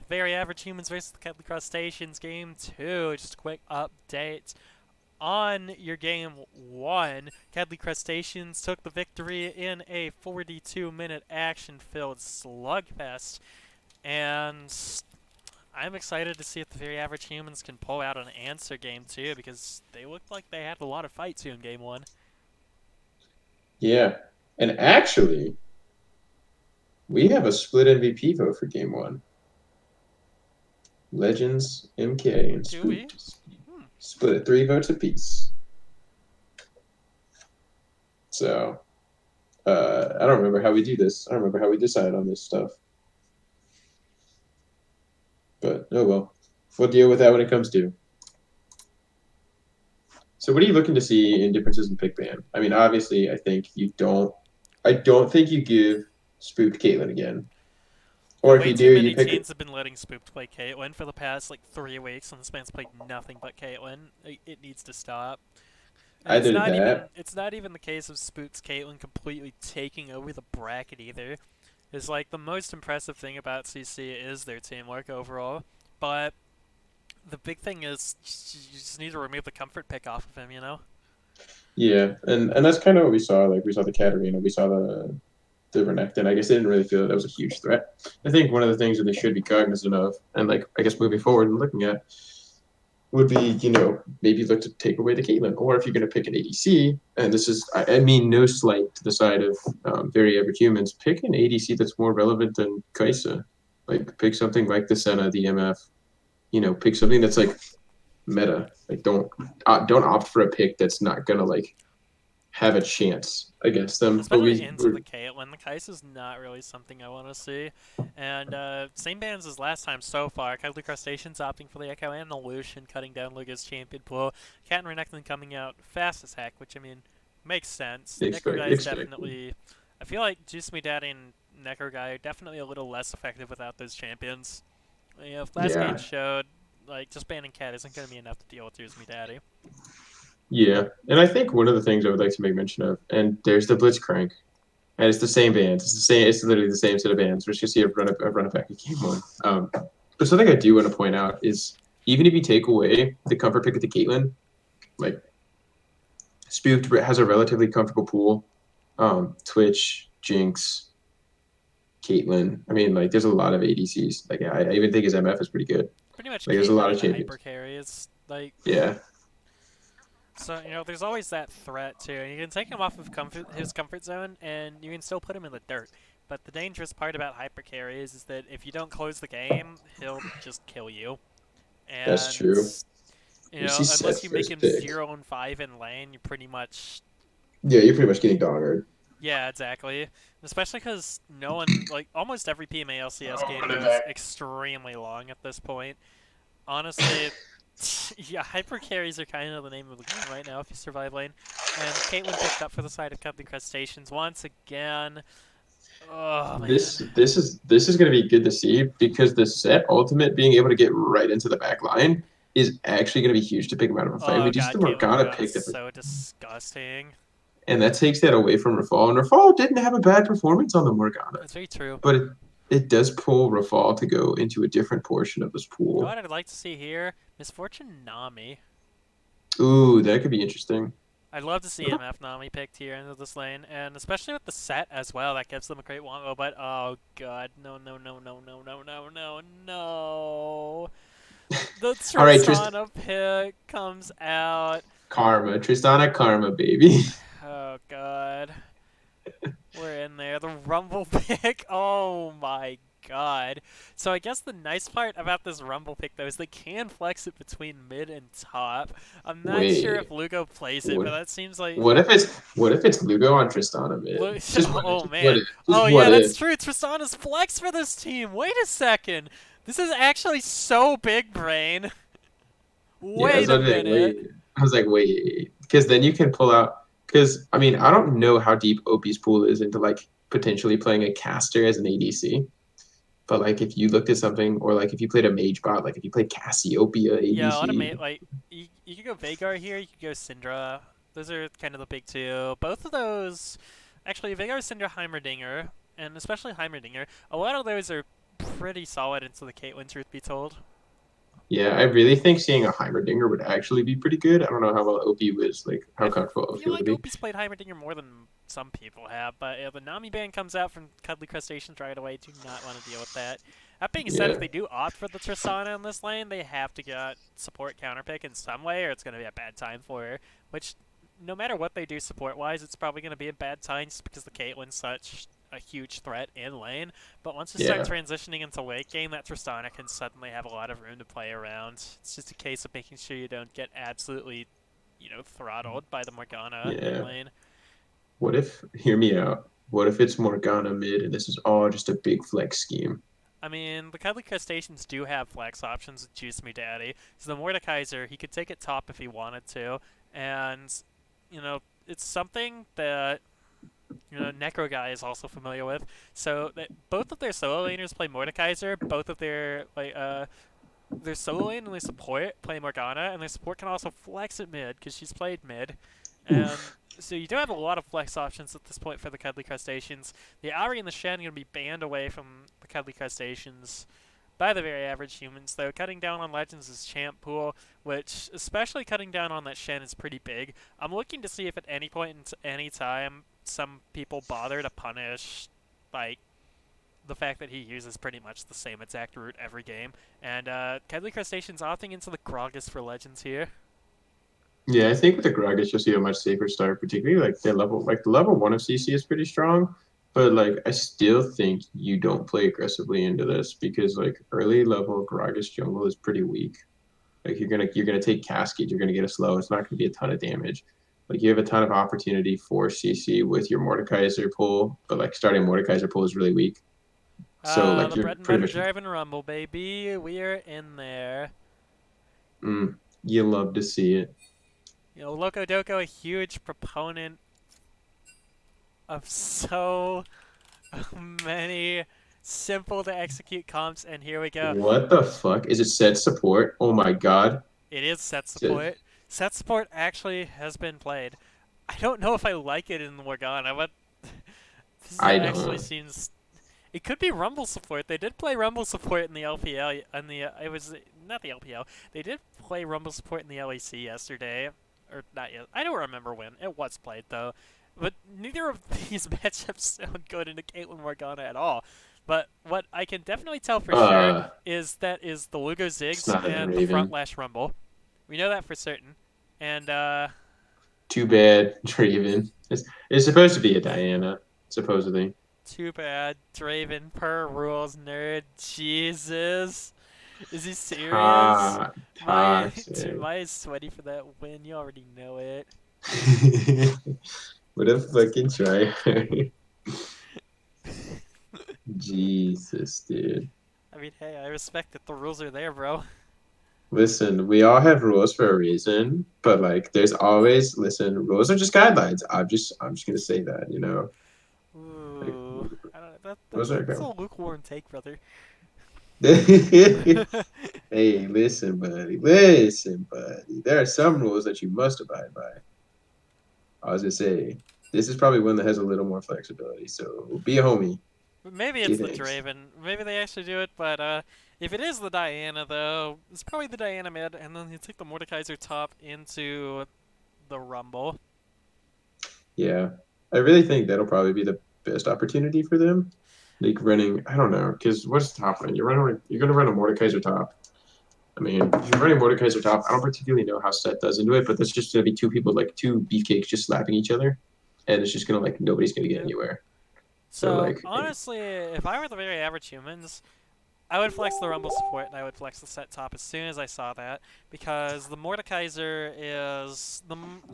Very Average Humans versus the Deadly Crustaceans Game 2. Just a quick update. On your game 1, Deadly Crustaceans took the victory in a 42-minute action-filled slugfest. And I'm excited to see if the Very Average Humans can pull out an answer game too, because they looked like they had a lot of fight to in game 1. Yeah. And actually, we have a split MVP vote for game one. Legends, MK, and Do we? Spooked Hmm. split at 3 votes apiece. So I don't remember how we do this. I don't remember how we decide on this stuff. But oh well. We'll deal with that when it comes to. So what are you looking to see in differences in pick ban? I mean, obviously, I don't think you give Spooked Caitlyn again. Or if Way you too do, you many pick teams have been letting Spooked play Caitlyn for the past like 3 weeks, and this man's played nothing but Caitlyn. It needs to stop. And either that. it's not even the case of Spook's Caitlyn completely taking over the bracket either. Is like the most impressive thing about CC is their teamwork overall, but the big thing is you just need to remove the comfort pick off of him, you know? Yeah, and that's kind of what we saw. Like we saw the Katarina, we saw the Renekton. I guess they didn't really feel that was a huge threat. I think one of the things that they should be cognizant of, and like I guess moving forward and looking at, would be maybe look to take away the Caitlyn, or if you're going to pick an ADC, and this is I mean no slight to the side of very average humans, pick an ADC that's more relevant than Kaisa. Like pick something like the Senna, the MF. Pick something that's like meta. Like don't opt for a pick that's not gonna like have a chance against them. But Especially into the Caitlyn. The Kai'Sa is not really something I want to see. And same bans as last time so far. Cuddly Crustaceans opting for the Echo and the Lucian, cutting down Luga's champion pool. Cat and Renekton coming out fast as heck, which, I mean, makes sense. Necro Guy is expected. definitely... I feel like Juice Me Daddy and Necro Guy are definitely a little less effective without those champions. If last game Yeah, showed, like, just banning Cat isn't going to be enough to deal with Juice Me Daddy. yeah, and I think one of the things I would like to make mention of, and there's the Blitzcrank, and it's the same bands. It's the same. It's literally the same set of bands. We're just gonna see a run it back in game one. But something I do want to point out is even if you take away the comfort pick of the Caitlyn, like Spooked has a relatively comfortable pool. Twitch, Jinx, Caitlyn. I mean, like there's a lot of ADCs. Like I even think his MF is pretty good. Pretty much Like there's a Caitlyn lot of and the hyper champions. carries. Like, Yeah, so, there's always that threat, too. And you can take him off of his comfort zone, and you can still put him in the dirt. But the dangerous part about hyper carries is that if you don't close the game, he'll just kill you. that's And, true. We see unless Seth's you make first him pick. 0 and 5 in lane, you're pretty much... Yeah, you're pretty much getting dongered. Yeah, exactly. Especially because no one, like, almost every PMA LCS I'll game put it goes back. extremely long at this point. Honestly, yeah, hyper carries are kind of the name of the game right now if you survive lane. And Caitlyn picked up for the side of Cup the Crustaceans once again. Oh man. This is going to be good to see because the set ultimate being able to get right into the back line is actually going to be huge to pick him out of a fight. We Oh just god, the Caitlyn Morgana Morgana is picked up, so disgusting. and that takes that away from Rafal. And Rafal didn't have a bad performance on the Morgana, That's very true. but it does pull Rafal to go into a different portion of this You know pool. what I'd like to see here? Misfortune Nami. Ooh, that could be interesting. I'd love to see MF Nami picked here into this lane, and especially with the set as well, that gives them a great wombo, but oh god, no, no, no, no, no, no, no, no, no. The All right, Trist Tristana pick comes out. Karma, Tristana Karma, baby. Oh god. We're in there. The Rumble pick. Oh my god. So I guess the nice part about this Rumble pick though is they can flex it between mid and top. I'm not sure if Wait, Lugo plays it, but what? that seems like What if it's Lugo on Tristana mid? Just what if? Oh Just what man. if? Just Oh yeah, what that's if? true. Tristana's flex for this team. Wait a second. This is actually so big brain. Yeah, Wait so a I was like, minute. wait. I was like, wait, because then you can pull out. Because I mean, I don't know how deep OP's pool is into like potentially playing a caster as an ADC. But like, if you looked at something, or like if you played a mage bot, like if you played Cassiopeia Yeah, a lot of ADC, mate like you could go Vagar here, you could go Syndra. Those are kind of the big two. Both of those, actually, Vagar, Syndra, Heimerdinger, and especially Heimerdinger. A lot of those are pretty solid into the Caitlyn, truth be told. Yeah, I really think seeing a Heimerdinger would actually be pretty good. I don't know how well OP was, like how I comfortable feel OP would like be. Opie's played Heimerdinger more than some people have, but if the Nami ban comes out from Cuddly Crustaceans right away, do not want to deal with that. That being said, if Yeah, they do opt for the Tristana in this lane, they have to get support counterpick in some way, or it's going to be a bad time for her. Which, no matter what they do support-wise, it's probably going to be a bad time just because the Caitlyn's such a huge threat in lane. But once you start yeah, transitioning into late game, that Tristana can suddenly have a lot of room to play around. It's just a case of making sure you don't get absolutely throttled by the Morgana in yeah. lane. What if, hear me out, what if it's Morgana mid and this is all just a big flex scheme? I mean, the Cuddly Crustaceans do have flex options with Juice Me Daddy. So the Mordekaiser, he could take it top if he wanted to. And, it's something that, Necro Guy is also familiar with. So that both of their solo laners play Mordekaiser, both of their solo lane and their support play Morgana, and their support can also flex at mid because she's played mid. And Oof. so you do have a lot of flex options at this point for the Cuddly Crustaceans. The Ari and the Shen are going to be banned away from the Cuddly Crustaceans by the very average humans, though. Cutting down on Legends' champ pool, which, especially cutting down on that Shen, is pretty big. I'm looking to see if at any point in any time some people bother to punish, like, the fact that he uses pretty much the same exact route every game. And Cuddly Crustaceans opting into the Gragas for Legends here. Yeah, I think with the Grog, it's just a much safer start, particularly like their level, like the level one of CC is pretty strong, but like I still think you don't play aggressively into this because like early level Gragas jungle is pretty weak. Like you're gonna take Cascade, you're gonna get a slow. It's not gonna be a ton of damage. Like you have a ton of opportunity for CC with your Mordekaiser pull, but like starting Mordekaiser pull is really weak. So like The you're bread and pretty butter much drive and rumble, baby. We are in there. you love to see it. Loco Doco, a huge proponent of so many simple to execute comps, and here we go. What the fuck? Is it set support? Oh my god. It is set Set- support. Set support actually has been played. I don't know if I like it in Morgana, but this I actually don't. seems. It could be Rumble support. They did play Rumble support in the LPL, and it was not the LPL. They did play Rumble support in the LEC yesterday, or not yet. I don't remember when. It was played though, but neither of these matchups sound good into Caitlyn Morgana at all. But what I can definitely tell for sure Uh, is that is the Lugo it's Ziggs not a and the front Draven. lash Rumble. We know that for certain. And Too bad, Draven. It's supposed to be a Diana, supposedly. too bad, Draven per rules nerd. Jesus. Is he serious? Toxic. Maya is sweaty for that win. You already know it. What a fucking tryhard. Jesus, dude. I mean, hey, I respect that the rules are there, bro. Listen, we all have rules for a reason, but like there's always listen, rules are just guidelines. I'm just gonna say that, you know. Like Ooh, I don't. rules are That's a go. lukewarm take, brother. Hey, listen, buddy. Listen, buddy. There are some rules that you must abide by. I was gonna say, this is probably one that has a little more flexibility. So be a homie. Maybe Gee, it's the thanks. Draven. Maybe they actually do it, but if it is the Diana, though, it's probably the Diana mid, and then you take the Mordekaiser top into the Rumble. Yeah, I really think that'll probably be the best opportunity for them. Like running, I don't know, because what's the top lane? You're gonna run a Mordekaiser top. I mean, if you're running Mordekaiser top, I don't particularly know how Set does into it, but that's just gonna be two people, like two beefcakes, just slapping each other, and it's just gonna like nobody's gonna get Yeah. anywhere. So So like, honestly, if I were the very average humans, I would flex the Rumble support and I would flex the set top as soon as I saw that because the Mordekaiser is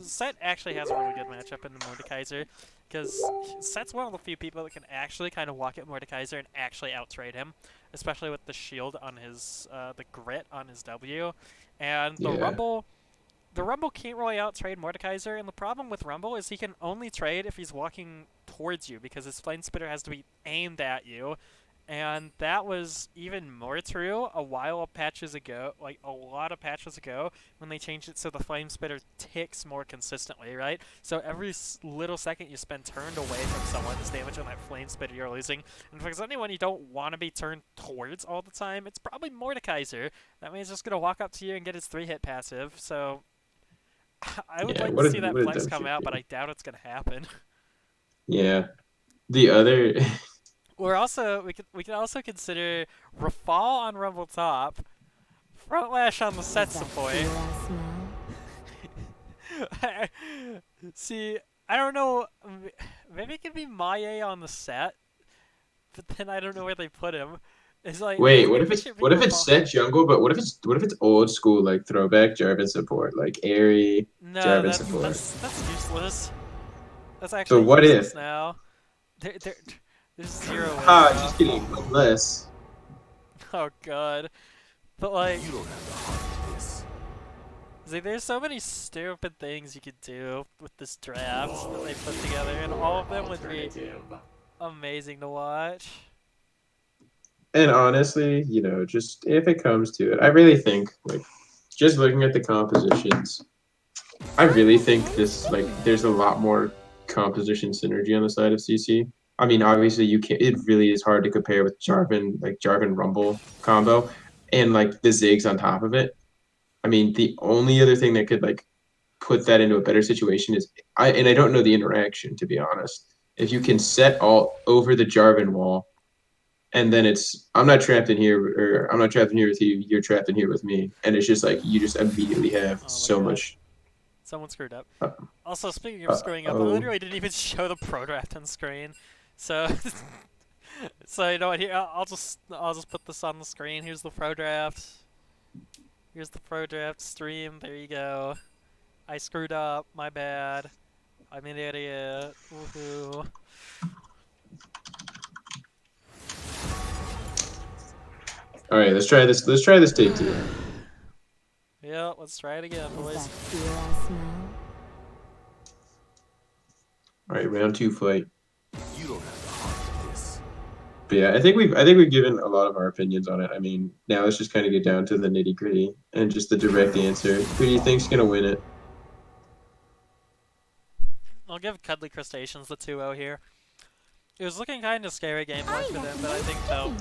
set actually has a really good matchup in the Mordekaiser because set's one of the few people that can actually kind of walk at Mordekaiser and actually outtrade him, especially with the shield on his the grit on his W, and yeah, the Rumble can't really outtrade Mordekaiser, and the problem with Rumble is he can only trade if he's walking towards you because his Flame Spitter has to be aimed at you, And that was even more true a while of patches ago, like a lot of patches ago, when they changed it so the flame spitter ticks more consistently, right? So every little second you spend turned away from someone is damage on that flame spitter you're losing. And if there's anyone you don't want to be turned towards all the time, it's probably Mordekaiser. That means he's just gonna walk up to you and get his 3-hit passive. So I would Yeah, like to see that what a flex dumb come shit out, but game. I doubt it's gonna happen. Yeah. The other We could also consider Rafal on Rumble Top, Front Lash on the Is set that support. fear I smell? See, I don't know. Maybe it could be Maie on the set, but then I don't know where they put him. It's like Wait, maybe it should be what if it's Rafal. set jungle, but what if it's old school like throwback Jarvan support, like airy No, Jarvan that's support? that's that's useless. That's So actually what if? useless now. There, there's zero way, Ha, bro. just kidding. Unless Oh god. But like, You don't have to hunt this. see, there's so many stupid things you could do with this draft that they put together, and all of them would be amazing to watch. and honestly, just if it comes to it, I really think like just looking at the compositions, I really think And this like swing. there's a lot more composition synergy on the side of CC. I mean, obviously you can't. It really is hard to compare with Jarvan, like Jarvan Rumble combo, and like the Ziggs on top of it. I mean, the only other thing that could like put that into a better situation is I don't know the interaction to be honest. If you can set all over the Jarvan wall, and then it's I'm not trapped in here, or I'm not trapped in here with you, you're trapped in here with me, and it's just like you just immediately have Oh my so god. much. Someone screwed up. Uh, Also, speaking of screwing up, I oh, literally didn't even show the pro draft on screen. So, so you know what? Here, I'll just put this on the screen. Here's the pro draft. Here's the pro draft stream. There you go. I screwed up. My bad. I'm an idiot. Woohoo. all right, let's try this. Let's try this take two. Yeah, let's try it again, Is boys. that fear I smell? All right, round two fight. You don't have to hunt this. But yeah, I think we've given a lot of our opinions on it. I mean, now let's just kind of get down to the nitty gritty and just the direct answer. Who do you think's gonna win it? I'll give Cuddly Crustaceans the 2-0 here. It was looking kind of scary game one I for them, have but I no think they'll,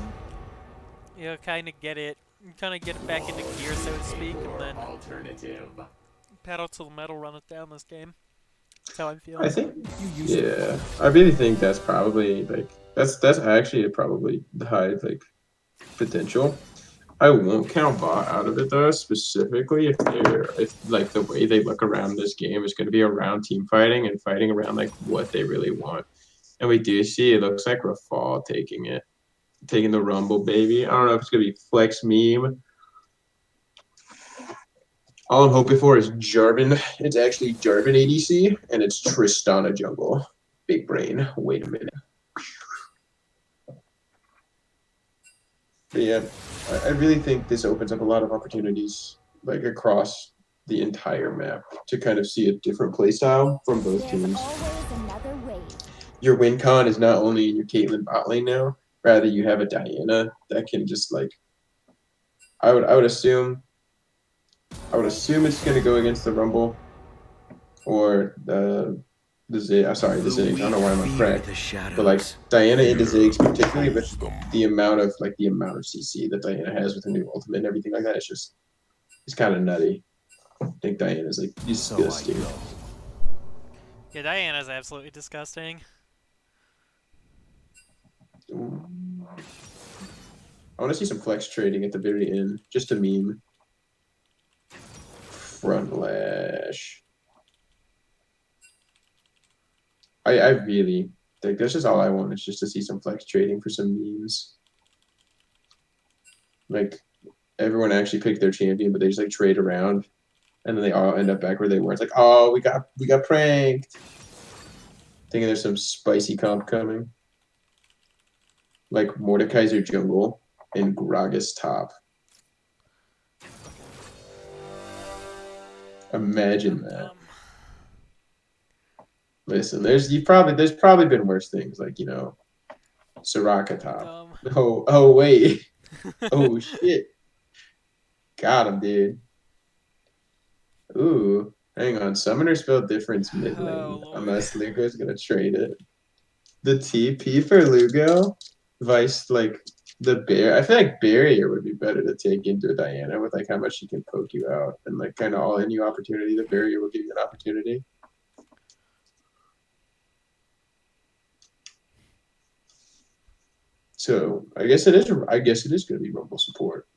shame. kind of get it back into gear, so to speak, and then Alternative. pedal to the metal, run it down this game. That's how I'm I feeling. think, You used to yeah, fight. I really think that's probably like that's actually probably the high like potential. I won't count Bot out of it though, specifically if like the way they look around this game is going to be around team fighting and fighting around like what they really want. And we do see it looks like Rafal taking the Rumble baby. I don't know if it's gonna be Flex meme. All I'm hoping for is Jarvan. It's actually Jarvan ADC and it's Tristana jungle. Big brain. Wait a minute. But yeah, I really think this opens up a lot of opportunities like across the entire map to kind of see a different playstyle from both There's teams. always another way. Your win con is not only in your Caitlyn bot lane now, rather you have a Diana that can just like I would assume it's gonna go against the Rumble or the Zig. Sorry, the Ziggs. I don't know why I'm on crack. But like Diana into Ziggs, particularly with Chose them. the amount of CC that Diana has with her new ultimate and everything like that, it's kind of nutty. I think Diana's like So I disgusting. go. Yeah, Diana's absolutely disgusting. Ooh. I want to see some flex trading at the very end, just a meme. Front lash. I really think that's just all I want is just to see some flex trading for some memes. Like everyone actually picked their champion, but they just like trade around, and then they all end up back where they were. It's like, oh, we got pranked. Thinking there's some spicy comp coming, like Mordekaiser jungle and Gragas top. Imagine Dum that. dum. Listen, there's probably been worse things, like Soraka top. Dumb. Oh wait. Oh shit. Got him, dude. Ooh. Hang on. Summoner spell difference mid Oh lane. lord. Unless Lugo's gonna trade it. The TP for Lugo, Vice like the bear. I feel like barrier would be better to take into Diana with like how much she can poke you out and like kind of all in you opportunity. The barrier will give you an opportunity. So I guess it is. I guess it is going to be Rumble support.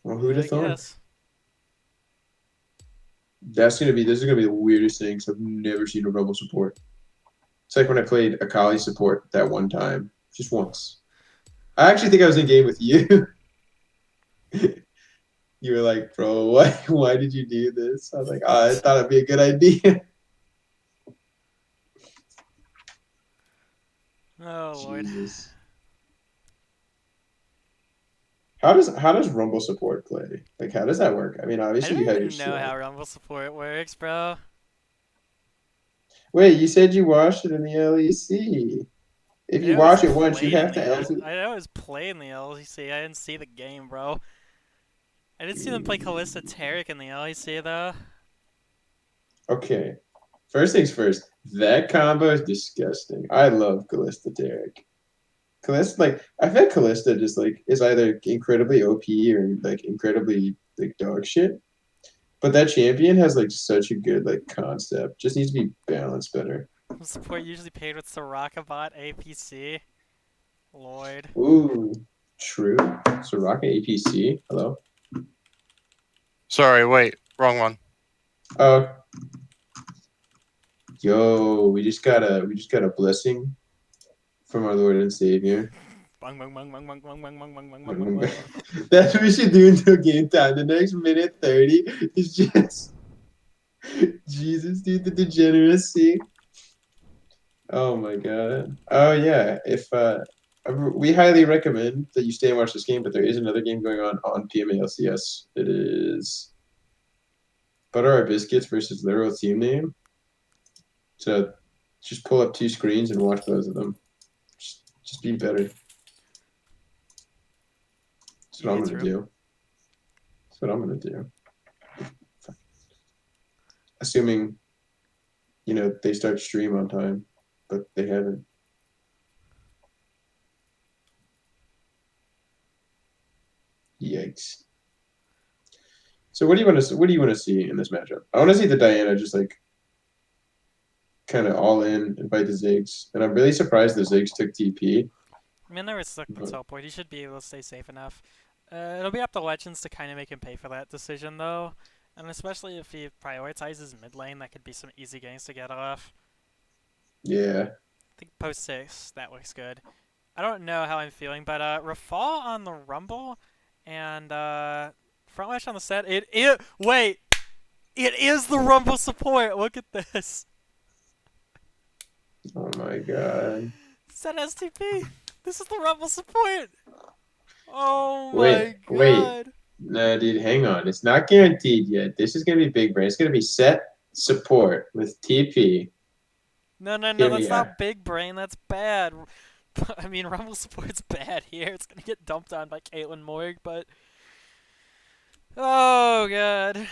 Well, who'd Yeah, have I thought? guess. That's gonna be. This is gonna be the weirdest things I've never seen a Rumble support. It's like when I played Akali support that one time, just once. I actually think I was in game with you. You were like, bro, why did you do this? I was like, oh, I thought it'd be a good idea. Oh lord. Jesus. How does Rumble support play? Like how does that work? I mean, I obviously you don't have your even know skill. how Rumble support works, bro. Wait, you said you watched it in the LEC. If I you know it was watch it once, you played in have the to L. actually. I know it was played in the LEC. I didn't see the game, bro. I did see them play Callista Taric in the LEC though. Okay. First things first, that combo is disgusting. I love Callista Derek. Callista, like, I feel like Callista just like is either incredibly OP or like incredibly like dog shit. But that champion has like such a good like concept. Just needs to be balanced better. Support usually paired with Soraka bot APC. Lord. Ooh, true. Soraka APC. Hello. Sorry, wait, wrong one. Oh, yo, we just got a blessing from our Lord and Savior. Bung bung bung bung bung bung bung bung bung bung bung bung bung. That's what we should do until game time. The next minute 30 is just Jesus, dude, the degeneracy. Oh my god. Oh yeah. If we highly recommend that you stay and watch this game, but there is another game going on PMA LCS. It is Butter Our Biscuits versus Literal Team Name. So just pull up two screens and watch both of them. Just be better. That's what Yeah, I'm gonna true. do. That's what I'm gonna do. Assuming, they start stream on time, but they haven't. Yikes. So what do you want to see in this matchup? I want to see the Diana just like kind of all in and fight the Ziggs, and I'm really surprised the Ziggs took TP. I mean, I never stuck the But teleport. He should be able to stay safe enough. It'll be up to Legends to kind of make him pay for that decision, though. And especially if he prioritizes mid lane, that could be some easy games to get off. yeah, I think post 6, that looks good. I don't know how I'm feeling, but Rafal on the Rumble and front lash on the set. Wait! It is the Rumble support! Look at this! oh my god. Set STP! This is the Rumble support! Oh my Wait. god! No, dude, hang on. It's not guaranteed yet. This is gonna be big brain. It's gonna be set support with TP. No, no, no, Give me that's a not big brain, that's bad. I mean, Rumble support's bad here. It's gonna get dumped on by Caitlyn Morg, but. Oh god.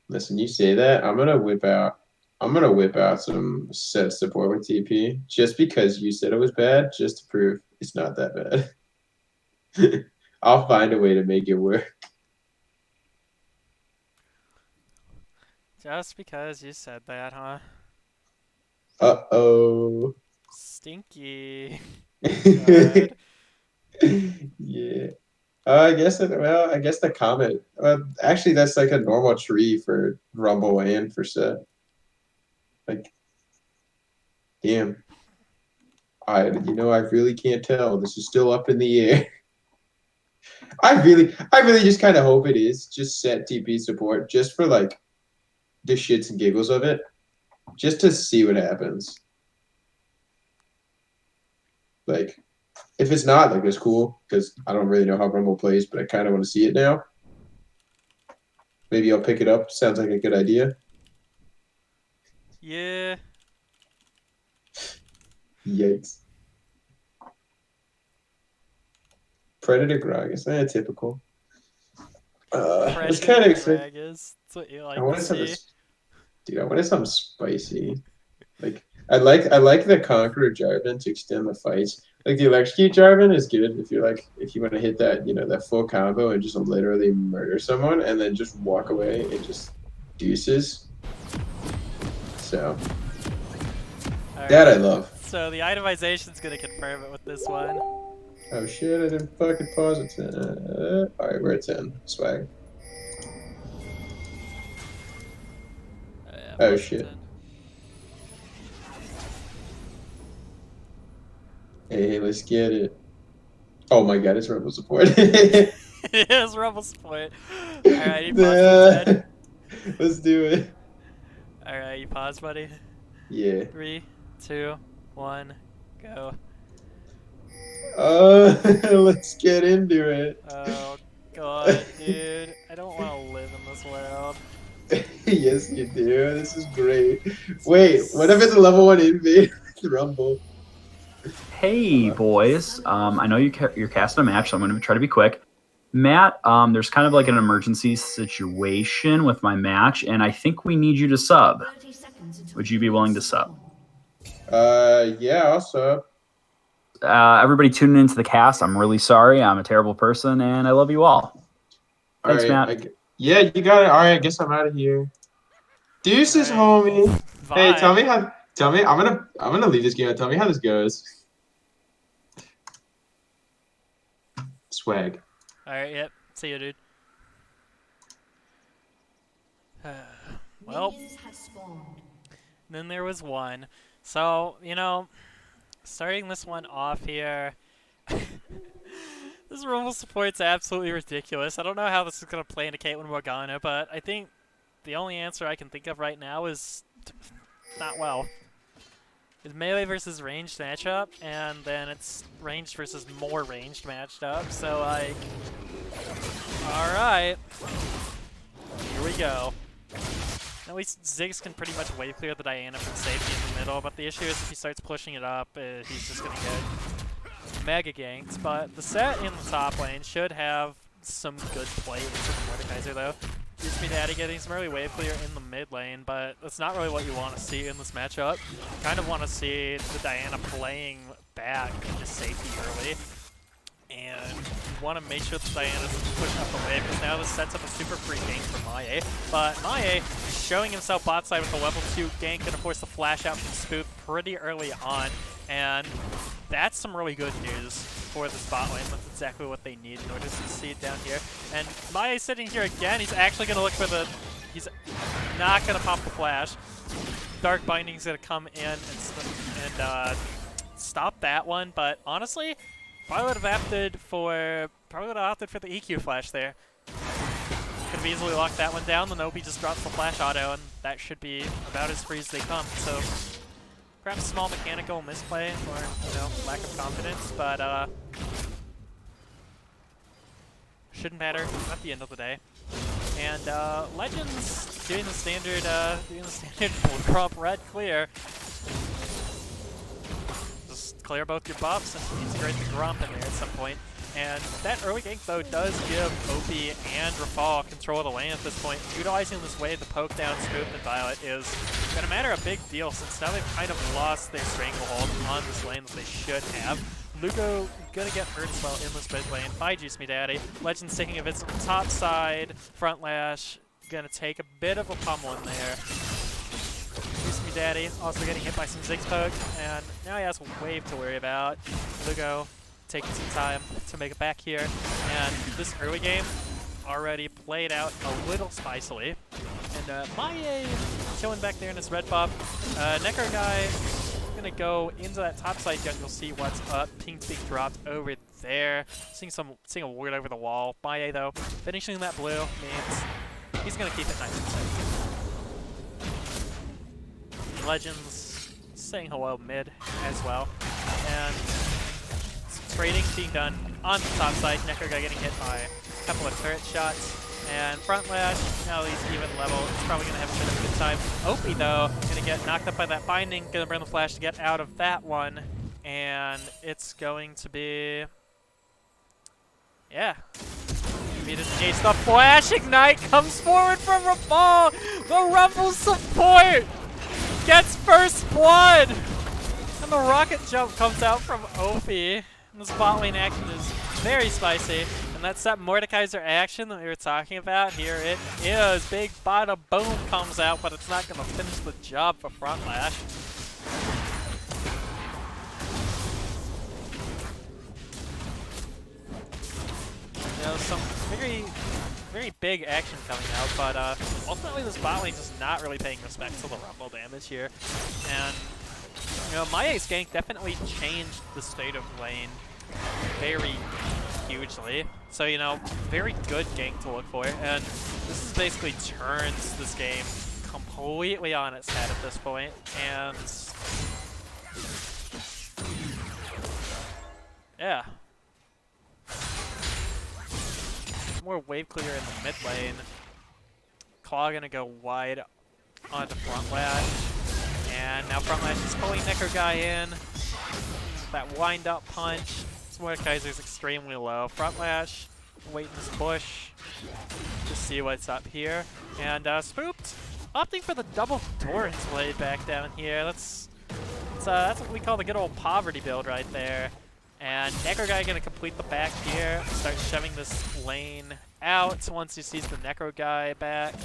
listen. You say that, I'm gonna whip out. I'm gonna whip out some set support with TP just because you said it was bad, just to prove it's not that bad. I'll find a way to make it work. Just because you said that, huh? Uh-oh. Stinky. God. Yeah. I guess the comment. Actually, that's like a normal tree for Rumble and for set. Like, damn. I really can't tell. This is still up in the air. I really just kind of hope it is just set TP support just for like the shits and giggles of it, just to see what happens. Like, if it's not, like, it's cool because I don't really know how Rumble plays, but I kind of want to see it now. Maybe I'll pick it up. Sounds like a good idea. Yeah. Yikes. Predator Gragas. Typical. I was kind of Predator expecting. Gragas. That's what you I like to wanted something, see. dude. I wanted something spicy. Like I like the Conqueror Jarvan to extend the fights. Like the Electrocute Jarvan is good if you want to hit that that full combo and just literally murder someone and then just walk away and just deuces. So that I Alright, love. so the itemization's gonna confirm it with this one. Oh shit! I didn't fucking pause it. All right, we're at 10. Swag. Yeah, Oh pause the shit! 10. Hey, let's get it. Oh my god, it's Rebel support. Yes, Rebel support. Alright, you paused the 10. Nah. Let's do it. Alright, you pause, buddy. Yeah. 3, 2, 1, go. Let's get into it. Oh god, dude. I don't want to live in this world. Yes, you do. This is great. It's Wait, what if it's a level 1 invade with Rumble? Hey, boys. I know you're casting a match, so I'm going to try to be quick. Matt, there's kind of like an emergency situation with my match, and I think we need you to sub. Would you be willing to sub? Yeah, I'll sub. Everybody tuning into the cast, I'm really sorry. I'm a terrible person, and I love you all. Thanks, Matt. Yeah, you got it. All right, I guess I'm out of here. Deuces, Alright. homie. Hey, Bye. tell me how. Tell me, I'm gonna leave this game. Tell me how this goes. Swag. Alright, yep. See you, dude. Well, then there was one. So, starting this one off here. This Rumble support's absolutely ridiculous. I don't know how this is going to play into Caitlyn Morgana, but I think the only answer I can think of right now is not well. It's melee versus ranged matchup, and then it's ranged versus more ranged matched up. So, like, alright. Here we go. At least Ziggs can pretty much wave clear the Diana from safety in the middle, but the issue is if he starts pushing it up, he's just going to get mega ganked. But the set in the top lane should have some good play into the Mordekaiser, though. Juice Me Daddy getting some early wave clear in the mid lane, but that's not really what you want to see in this matchup. You kind of want to see the Diana playing back into safety early. And you want to make sure that Diana doesn't push up the wave, because now this sets up a super free gank for Maie. But Maie showing himself bot side with a level 2 gank, and of course the flash out from Spoof pretty early on. And that's some really good news for the bot lane. That's exactly what they need in order to succeed down here. And Maie sitting here again, he's actually going to look for the... He's not going to pop the flash. Dark Binding's going to come in and stop that one, but honestly... Probably would have opted for the EQ flash there. Could have easily locked that one down. The Nobi just drops the flash auto, and that should be about as free as they come. So perhaps small mechanical misplay or lack of confidence, but shouldn't matter at the end of the day. And Legends doing the standard blue crop red clear. Clear both your buffs and integrate the Grump in there at some point. And that early gank, though, does give Opie and Rafal control of the lane at this point. Utilizing this wave to poke down Spoof and Violet is going to matter a big deal, since now they've kind of lost their stranglehold on this lane that they should have. Lugo going to get hurt as well in this mid lane by Juice Me Daddy. Legends taking a visit top side, front lash, going to take a bit of a pummel in there. Juice Me Daddy also getting hit by some Ziggs poke, and now he has a wave to worry about. Lugo taking some time to make it back here, and this early game already played out a little spicily. And Maie chilling back there in his red buff. Necker guy gonna go into that top side jungle, see what's up. Ping's being dropped over there. Seeing a ward over the wall. Maie though, finishing that blue means he's gonna keep it nice and safe. Legends saying hello mid as well, and some trading being done on the top side. Necker guy getting hit by a couple of turret shots, and front lash, now he's even level, he's probably going to have a bit of a good time. Opie though, going to get knocked up by that binding, going to burn the flash to get out of that one. And it's going to be... Yeah. Beat his case. The Flash Ignite comes forward from Rafal! The Rumble support gets first blood! And the rocket jump comes out from Opie. And the spot lane action is very spicy. And that's that Mordekaiser action that we were talking about. Here it is. Big bada boom comes out, but it's not going to finish the job for Front Lash. You know, some very big action coming out, but ultimately this bot lane just not really paying respect to the Rumble damage here. And, you know, my ace gank definitely changed the state of lane very hugely. So, you know, very good gank to look for, and this is basically turns this game completely on its head at this point, and yeah. More wave clear in the mid lane. Claw gonna go wide onto Front Lash, and now Front Lash is pulling Necro Guy in. That wind up punch. Mordekaiser's extremely low. Front Lash, wait in this bush to see what's up here. And Spooked, opting for the double Doran's Blade back down here. That's what we call the good old poverty build right there. And Necro Guy gonna complete the back here, start shoving this lane out once he sees the Necro Guy back.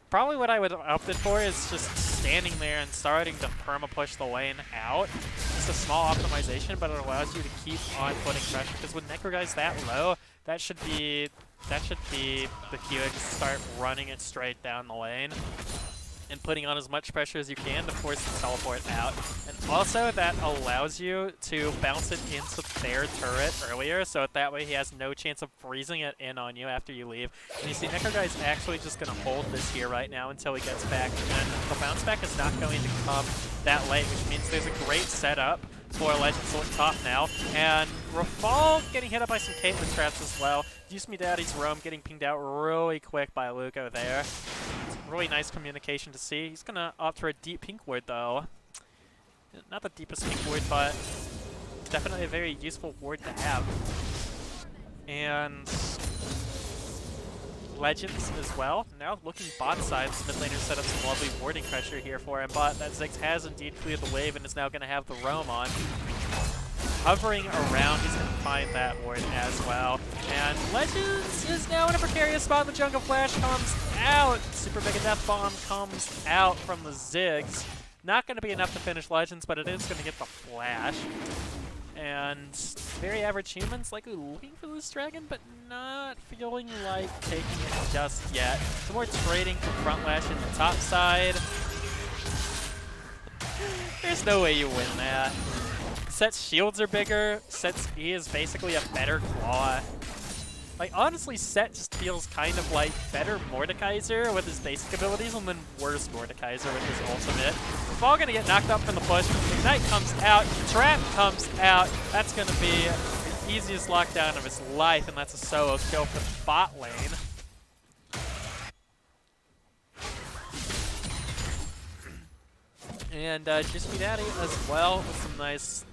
Probably what I would have opted for is just standing there and starting to perma-push the lane out. Just a small optimization, but it allows you to keep on putting pressure, because when Necro Guy's that low, that should be the cue to just start running it straight down the lane and putting on as much pressure as you can to force the teleport out. And also that allows you to bounce it into their turret earlier, so that way he has no chance of freezing it in on you after you leave. And you see Necro Guy's actually just going to hold this here right now until he gets back, and the bounce back is not going to come that late, which means there's a great setup for Legends to look top now. And Rafal getting hit up by some Caitlyn traps as well. Use Me Daddy's roam getting pinged out really quick by Luco there. Really nice communication to see. He's gonna opt for a deep pink ward though. Not the deepest pink ward, but definitely a very useful ward to have. And Legends as well. Now looking bot side, this mid laner set up some lovely warding pressure here for him, but that Ziggs has indeed cleared the wave and is now gonna have the roam on. Hovering around, he's going to find that ward as well. And Legends is now in a precarious spot. The Jungle Flash comes out. Super Mega Death Bomb comes out from the Ziggs. Not going to be enough to finish Legends, but it is going to get the Flash. And very average humans likely looking for this dragon, but not feeling like taking it just yet. Some more trading from Front Lash in the top side. There's no way you win that. Set's shields are bigger, Set's E is basically a better claw. Like, honestly, Set just feels kind of like better Mordekaiser with his basic abilities and then worse Mordekaiser with his ultimate. We're all gonna get knocked up from the push. Ignite comes out, Trap comes out. That's gonna be the easiest lockdown of his life, and that's a solo kill for the bot lane. And Just Me Daddy as well with some nice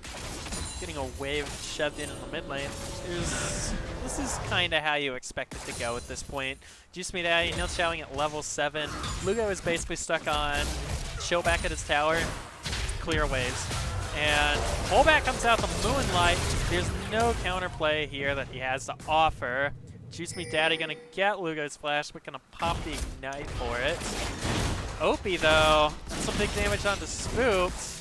getting a wave shoved in the mid lane. This is kind of how you expect it to go at this point. Juice Me Daddy, no showing at level 7. Lugo is basically stuck on chill back at his tower, clear waves. And pullback comes out the Moonlight. There's no counterplay here that he has to offer. Juice Me Daddy gonna get Lugo's flash, but gonna pop the Ignite for it. Opie though, some big damage onto Spooked.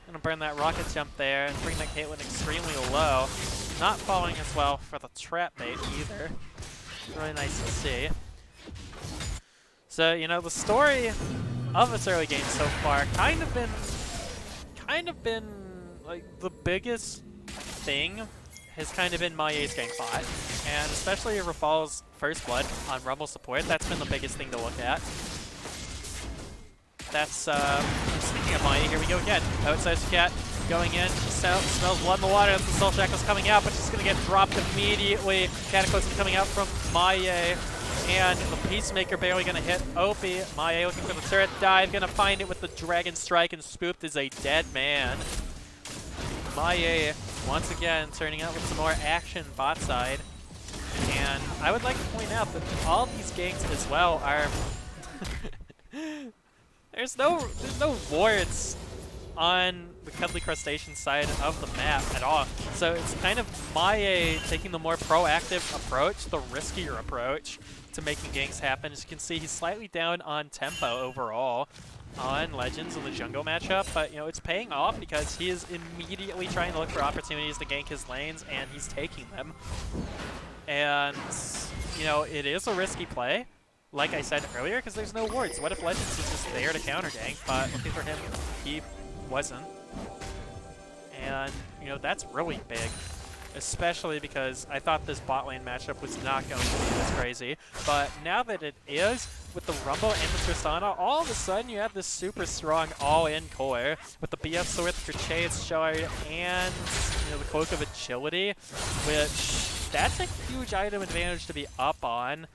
Gonna burn that rocket jump there and bring that Caitlyn extremely low. Not falling as well for the trap bait either. Really nice to see. So, you know, the story of this early game so far kind of been like the biggest thing has kind of been my ace gank bot. And especially Rafal's first blood on Rumble support, that's been the biggest thing to look at. That's, speaking of Maya, here we go again. Outside Cat going in, smells blood in the water, that's the Soul Shackle's coming out, but she's going to get dropped immediately. Cataclysm coming out from Maya, and the Peacemaker barely going to hit Opie. Maya looking for the turret dive, going to find it with the Dragon Strike, and Spooked is a dead man. Maye once again turning out with some more action bot side. And I would like to point out that all these ganks as well are there's no wards on the Cuddly Crustacean side of the map at all. So it's kind of Maye taking the more proactive approach, the riskier approach to making ganks happen. As you can see, he's slightly down on tempo overall on Legends in the jungle matchup, but you know, it's paying off because he is immediately trying to look for opportunities to gank his lanes, and he's taking them. And you know, it is a risky play, like I said earlier, because there's no wards. What if Legends is just there to counter gank? But looking for him, he wasn't. And you know, that's really big, especially because I thought this bot lane matchup was not going to be this crazy. But now that it is, with the Rumble and the Tristana, all of a sudden you have this super strong all-in core with the BF Sword, the Crochet's Shard, and you know, the Cloak of Agility, which that's a huge item advantage to be up on.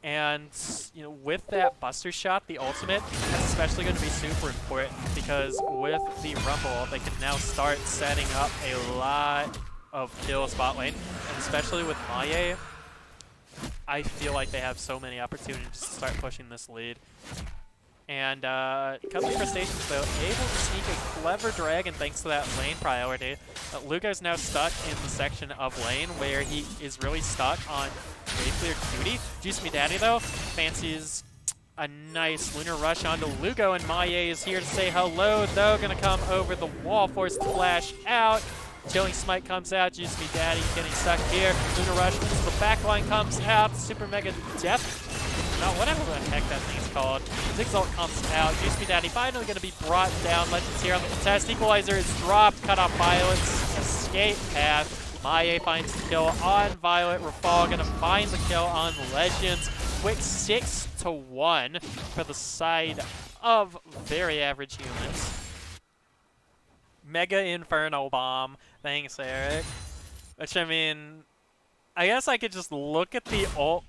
And you know, with that Buster Shot, the ultimate, that's especially going to be super important because with the Rumble, they can now start setting up a lot of kills bot lane, and especially with Maye, I feel like they have so many opportunities to start pushing this lead. And Cuddly Crustaceans, though, able to sneak a clever dragon thanks to that lane priority. Lugo's now stuck in the section of lane where he is really stuck on wave clear duty. Juice Me Daddy, though, fancies a nice Lunar Rush onto Lugo, and Maye is here to say hello, though. Gonna come over the wall, forced to flash out. Chilling Smite comes out, Juice Me Daddy getting stuck here. Lunar Rush into the backline comes out, Super Mega Death. No, whatever the heck that thing's called. Ziggs ult comes out, Juice Me Daddy finally gonna be brought down. Legends here on the contest. Equalizer is dropped, cut off Violet's escape path. Maye finds the kill on Violet. Rafal gonna find the kill on Legends. Quick 6-1 for the side of very average humans. Mega Inferno Bomb. Thanks, Eric. Which, I mean, I guess I could just look at the ult.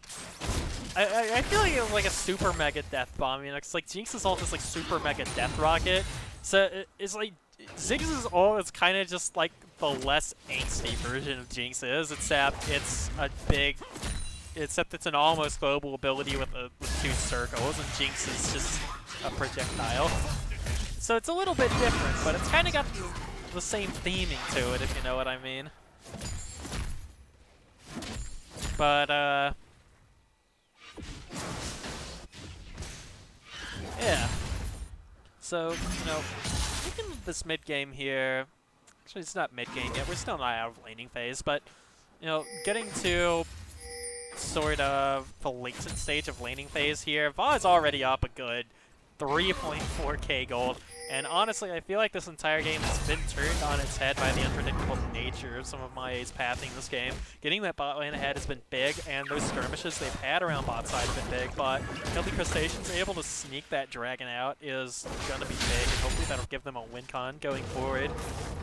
I feel like it was like a super mega death bomb. You know, it's like Jinx's ult is like super mega death rocket. So it's like Ziggs' ult is kind of just like the less angsty version of Jinx's, except it's an almost global ability with two circles, and Jinx is just a projectile. So it's a little bit different, but it's kind of got the same theming to it, if you know what I mean. But, yeah. So, you know, looking at this mid-game here, actually it's not mid-game yet, we're still not out of laning phase, but, you know, getting to sort of the latent stage of laning phase here, VAH is already up a good 3.4k gold, and honestly, I feel like this entire game has been turned on its head by the unpredictable nature of some of Maye's pathing this game. Getting that bot lane ahead has been big, and those skirmishes they've had around bot side have been big, but Cuddly Crustaceans able to sneak that dragon out is going to be big, and hopefully that'll give them a win con going forward.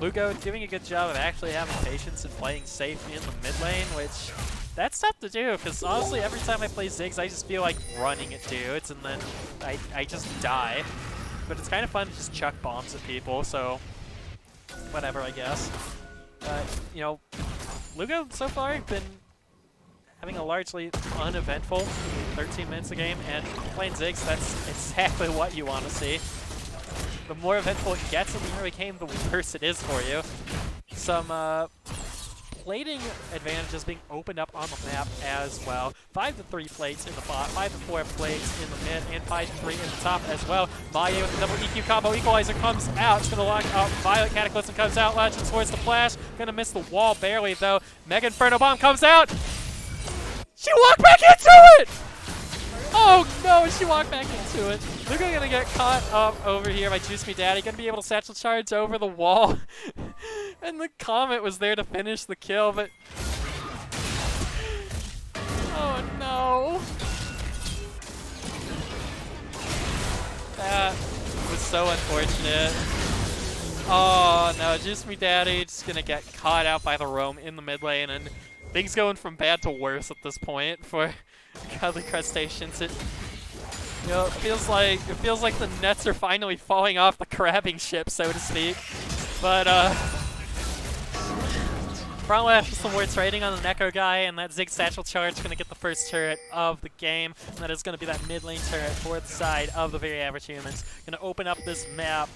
Lugo doing a good job of actually having patience and playing safe in the mid lane, which that's tough to do, because honestly, every time I play Ziggs, I just feel like running at dudes, and then I just die. But it's kind of fun to just chuck bombs at people, so whatever, I guess. You know, Lugo so far been having a largely uneventful 13 minutes a game, and playing Ziggs, that's exactly what you want to see. The more eventful it gets in the early game, the worse it is for you. Some plating advantages being opened up on the map as well. 5-3 plates in the bot, 5-4 plates in the mid, and 5-3 in the top as well. Maye with the double EQ combo. Equalizer comes out. It's going to lock out. Violet Cataclysm comes out. Legends towards the flash. Going to miss the wall barely, though. Mega Inferno Bomb comes out. She walked back into it! Oh no, she walked back into it. Lugo gonna get caught up over here by Juice Me Daddy. Gonna be able to satchel charge over the wall. And the Comet was there to finish the kill, but... oh no. That was so unfortunate. Oh no, Juice Me Daddy just gonna get caught out by the roam in the mid lane, and things going from bad to worse at this point for Cuddly Crustaceans. It feels like the nets are finally falling off the crabbing ship, so to speak. But Front left with some wards trading on the Neko guy, and that Zig Satchel charge going to get the first turret of the game. And that is going to be that mid lane turret for the side of the Very Average Humans. Going to open up this map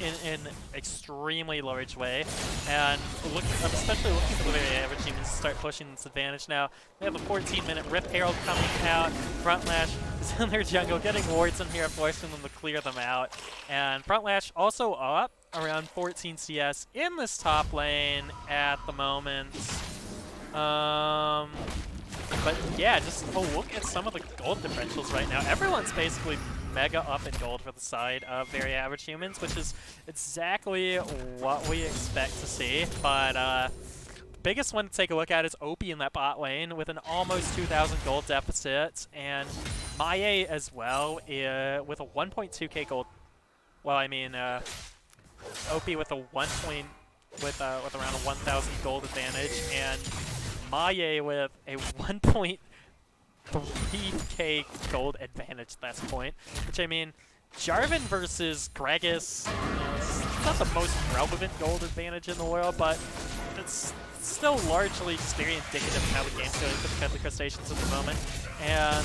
in an extremely large way, and I'm especially looking for the Very Average Humans to start pushing this advantage now. They have a 14-minute Rift Herald coming out. Front Lash is in their jungle, getting wards in here, forcing them to clear them out. And Front Lash also up around 14 CS in this top lane at the moment. But yeah, just a look at some of the gold differentials right now. Everyone's basically mega up in gold for the side of Very Average Humans, which is exactly what we expect to see. But the biggest one to take a look at is Opie in that bot lane with an almost 2,000 gold deficit, and Maye as well with a 1.2k gold. Well, I mean, Opie with a with around a 1,000 gold advantage, and Maye with a 1.3k gold advantage at that point. Which, I mean, Jarvan versus Gragas, it's not the most relevant gold advantage in the world, but it's still largely very indicative of how the game's going for the Deadly Crustaceans at the moment. And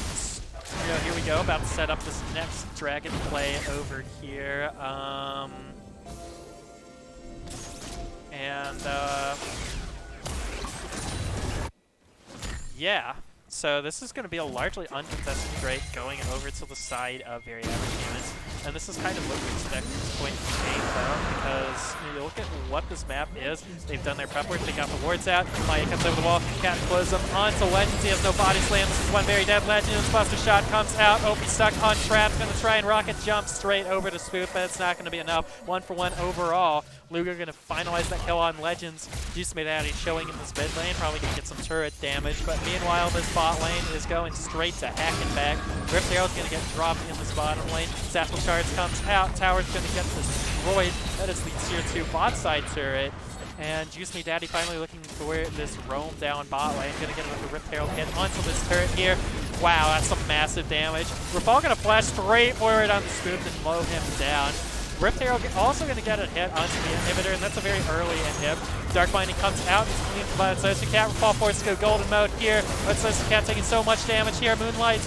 here we go, about to set up this next dragon play over here. Yeah, so this is going to be a largely uncontested break going over to the side of Very Average Humans. And this is kind of what we expect at this point in the game, though, because you look at what this map is. They've done their prep work, they got the wards out. Maya comes over the wall, cataclysm onto Legends. He has no body slam. This is one very dead Legends. Buster shot comes out. Opie stuck on traps, gonna try and rocket jump straight over to Spook, but it's not gonna be enough. 1-for-1 overall. Luger gonna finalize that kill on Legends. Juice made out, he's showing in this mid lane, probably gonna get some turret damage, but meanwhile this bot lane is going straight to hack and back. Rift Herald's gonna get dropped in this bottom lane. Satchel Charge comes out, tower's gonna get destroyed. That is the tier 2 bot side turret. And Juice Me Daddy finally looking for this roam down bot lane. Gonna get another Rift Herald hit onto this turret here. Wow, that's some massive damage. We're all gonna flash straight forward on the Spook and mow him down. Rift Herald also going to get a hit onto the inhibitor, and that's a very early inhib. Dark Binding comes out, and it's cleaned by Sociocat. Fall forced to go golden mode here. But Sociocat taking so much damage here. Moonlight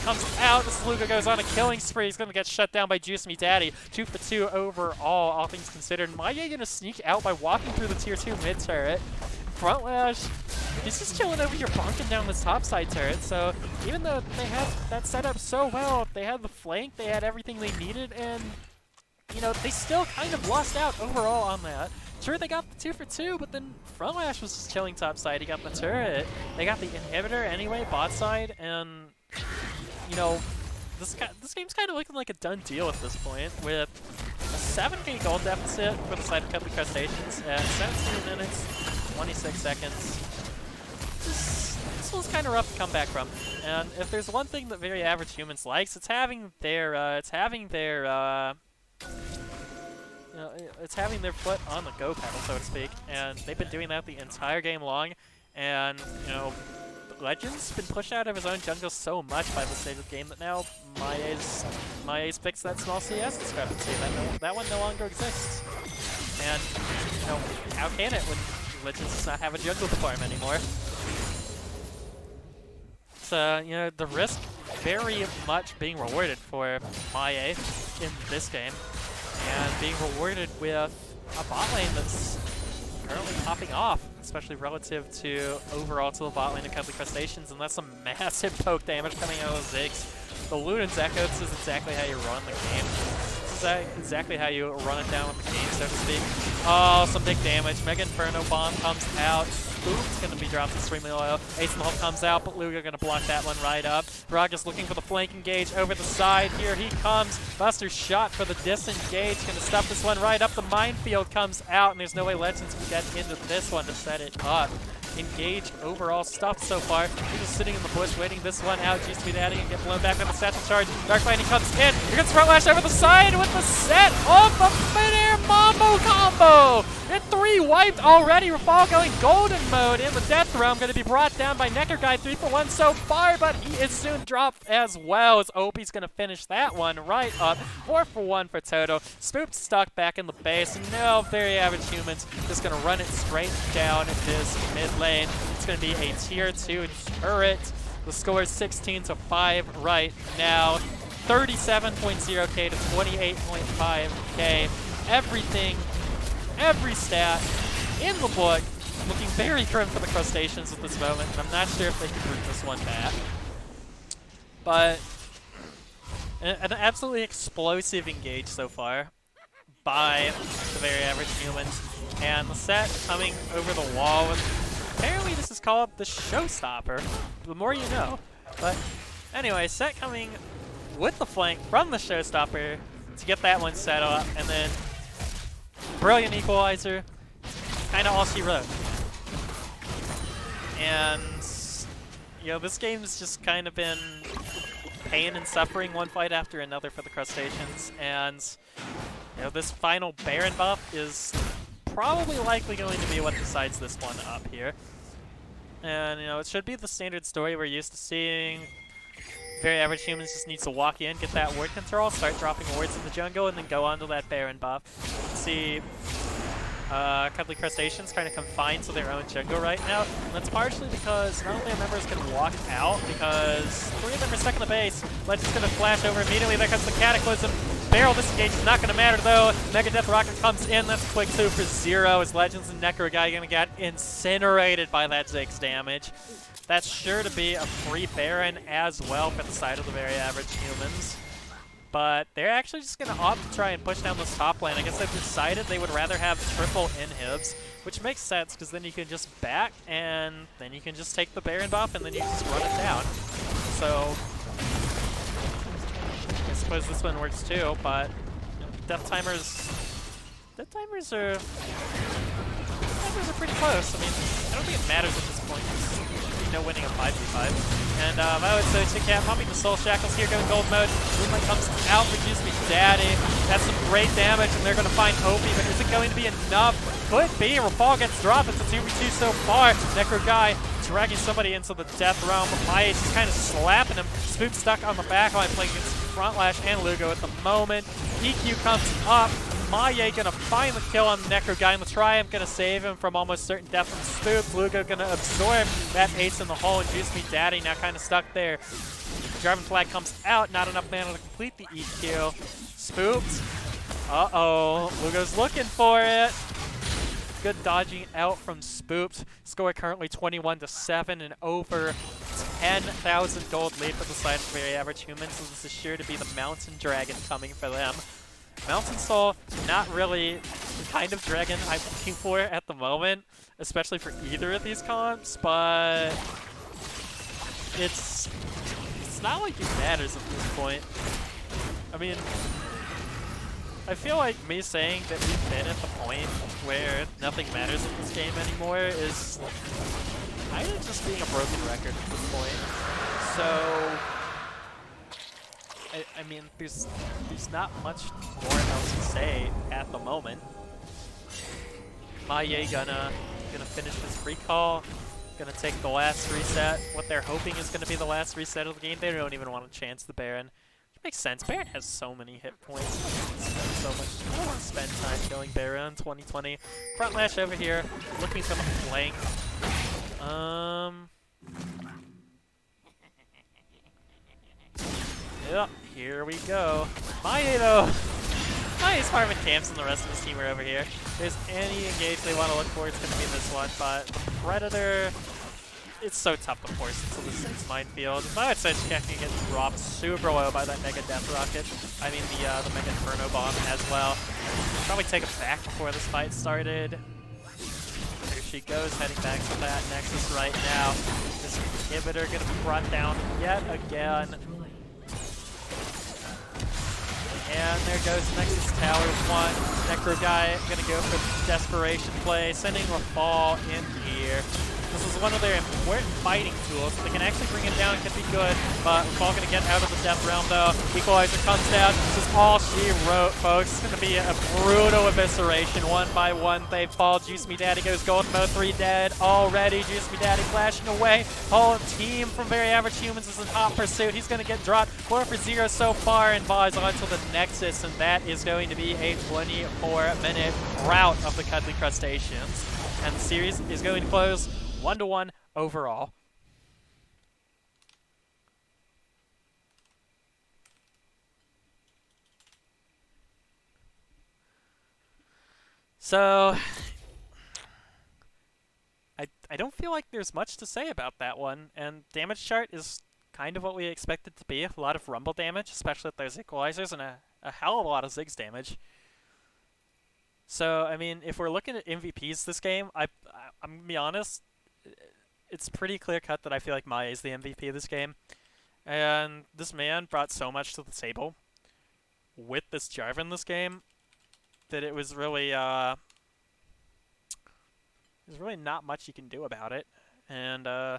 comes out. This Luga goes on a killing spree. He's going to get shut down by Juice Me Daddy. 2 for 2 overall, all things considered. Maye going to sneak out by walking through the tier 2 mid turret. Front Lash, he's just chilling over here, bonking down this top side turret. So even though they had that set up so well, they had the flank, they had everything they needed, and you know, they still kind of lost out overall on that. Sure, they got the 2 for 2, but then Front Lash was just chilling top side. He got the turret. They got the inhibitor anyway, bot side, and you know, this game's kind of looking like a done deal at this point, with a 7k gold deficit for the side of Deadly Crustaceans at 17 minutes, 26 seconds. This was kind of rough to come back from. And if there's one thing that Very Average Humans likes, it's having their it's having their foot on the go pedal, so to speak, and they've been doing that the entire game long. And you know, Legends been pushed out of his own jungle so much by the stage of the game that now Maye's fixed that small CS discrepancy. That one no longer exists. And you know, how can it when Legends does not have a jungle farm anymore? So you know, the risk very much being rewarded for Maye in this game, and being rewarded with a bot lane that's currently popping off, especially relative to overall to the bot lane of Deadly Crustaceans, and that's some massive poke damage coming out of Ziggs. The Luden's Echo, this is exactly how you run the game. This is exactly how you run it down with the game, so to speak. Oh, some big damage. Mega Inferno Bomb comes out. Boom's going to be dropped extremely low. Ace in the Hole comes out, but Luga going to block that one right up. Brock is looking for the flank engage over the side. Here he comes. Buster shot for the disengage. Going to stuff this one right up. The minefield comes out, and there's no way Legends can get into this one to set it up. Engage overall stuffed so far. He's just sitting in the bush waiting this one out. Juice Me Daddy and get blown back with the satchel charge. Dark Binding comes in. Here comes Front Lash over the side with the set of the mid-air mambo combo. And 3 wiped already. Rafal going golden mode in the Death Realm. Going to be brought down by Necker Guy. 3 for 1 so far, but he is soon dropped as well, as Opie's going to finish that one right up. 4 for 1 for Toto. Spoop's stuck back in the base. No, very average humans. Just going to run it straight down this mid lane. It's going to be a tier 2 turret. The score is 16 to 5 right now. 37.0k to 28.5k. Everything, every stat in the book looking very grim for the Crustaceans at this moment, and I'm not sure if they can bring this one back. But an absolutely explosive engage so far by the very average humans, and the set coming over the wall with, apparently this is called the Showstopper. The more you know. But anyway, set coming with the flank from the Showstopper to get that one set up, and then brilliant equalizer, kind of all she wrote. And, you know, this game's just kind of been pain and suffering, one fight after another for the Crustaceans, and, you know, this final Baron buff is probably likely going to be what decides this one up here. And, you know, it should be the standard story we're used to seeing. Very average humans just needs to walk in, get that ward control, start dropping wards in the jungle, and then go onto that Baron buff. You can see Cuddly Crustaceans kind of confined to their own jungle right now. And that's partially because none of their members can walk out, because 3 of them are stuck in the base. Legend's going to flash over immediately. There comes the Cataclysm. Barrel disengage is not going to matter though. Mega Death Rocket comes in. That's a quick 2 for 0 as Legends and Necro Guy going to get incinerated by that Ziggs damage. That's sure to be a free Baron as well for the side of the very average humans. But they're actually just going to opt to try and push down this top lane. I guess they've decided they would rather have triple inhibs, which makes sense because then you can just back and then you can just take the Baron buff and then you just run it down. So I suppose this one works too, but you know, death timers are pretty close. I mean, I don't think it matters at this point. No winning a 5v5. And I would say Chick-Cat pumping the Soul Shackles here, going gold mode. Moonlight comes out, reduce me daddy. That's some great damage, and they're going to find Opie, but is it going to be enough? Could be. Rafal gets dropped. It's a 2v2 so far. Necro Guy dragging somebody into the death realm. My Ace is kind of slapping him. Spook stuck on the back line, playing against Frontlash and Lugo at the moment. EQ comes up. Maye gonna find the kill on the Necro Guy in the Triumph, gonna save him from almost certain death from Spook. Lugo gonna absorb that ace in the hole, and Juice Me Daddy now kind of stuck there. Driving Flag comes out, not enough mana to complete the EQ. Spooked. Uh-oh, Lugo's looking for it. Good dodging out from Spooked. Score currently 21 to 7 and over 10,000 gold lead for the side of very average humans. So this is sure to be the Mountain Dragon coming for them. Mountain Soul, not really the kind of dragon I'm looking for at the moment, especially for either of these comps, but it's not like it matters at this point. I mean, I feel like me saying that we've been at the point where nothing matters in this game anymore is kind of just being a broken record at this point. So I mean, there's not much more else to say at the moment. Maye gonna finish this recall, gonna take the last reset. What they're hoping is gonna be the last reset of the game. They don't even want to chance the Baron. Which makes sense. Baron has so many hit points. So much. I don't want to spend time killing Baron in 2020. Frontlash over here, looking for the flank. Yep, here we go. Maye though! Maye's farming camps and the rest of his team are over here. If there's any engage they want to look for, it's going to be this one, but the Predator, it's so tough to force into the 6 minefield. I would say Chick-Cat can get dropped super low by that Mega Death Rocket. I mean the Mega Inferno Bomb as well. Probably take it back before this fight started. There she goes, heading back to that Nexus right now. This inhibitor going to be brought down yet again. And there goes Nexus Towers 1. Necro Guy gonna go for the desperation play, sending Rafal in here. This is one of their important fighting tools. If they can actually bring him down, it could be good. But we're all going to get out of the death realm, though. Equalizer comes down. This is all she wrote, folks. It's going to be a brutal evisceration. One by one, they fall. Juice Me Daddy goes gold mode. 3 dead already. Juice Me Daddy flashing away. Whole team from Very Average Humans is in hot pursuit. He's going to get dropped. 4 for 0 so far, and VAH is on to the Nexus, and that is going to be a 24-minute rout of the Cuddly Crustaceans. And the series is going to close 1-1 overall. So, I don't feel like there's much to say about that one, and damage chart is kind of what we expect it to be. A lot of rumble damage, especially with those equalizers, and a hell of a lot of Ziggs damage. So, I mean, if we're looking at MVPs this game, I'm going to be honest, it's pretty clear cut that I feel like Maya is the MVP of this game. And this man brought so much to the table with this Jarvan this game that it was really there's really not much you can do about it. And I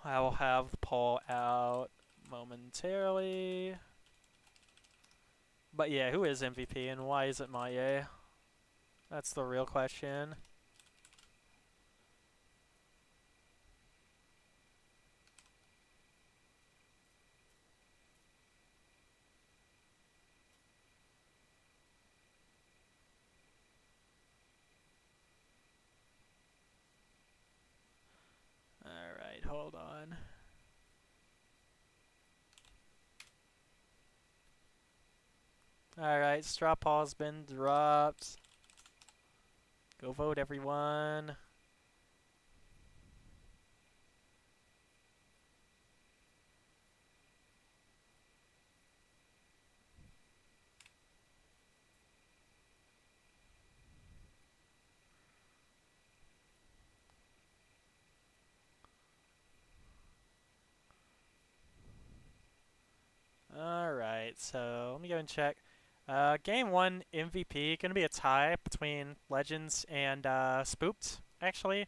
will have the poll out momentarily. But yeah, who is MVP and why is it Maya? That's the real question. Alright, hold on. Alright, straw poll's been dropped. Go vote, everyone. Alright, so let me go and check. Game 1 MVP, gonna be a tie between Legends and Spooked, actually.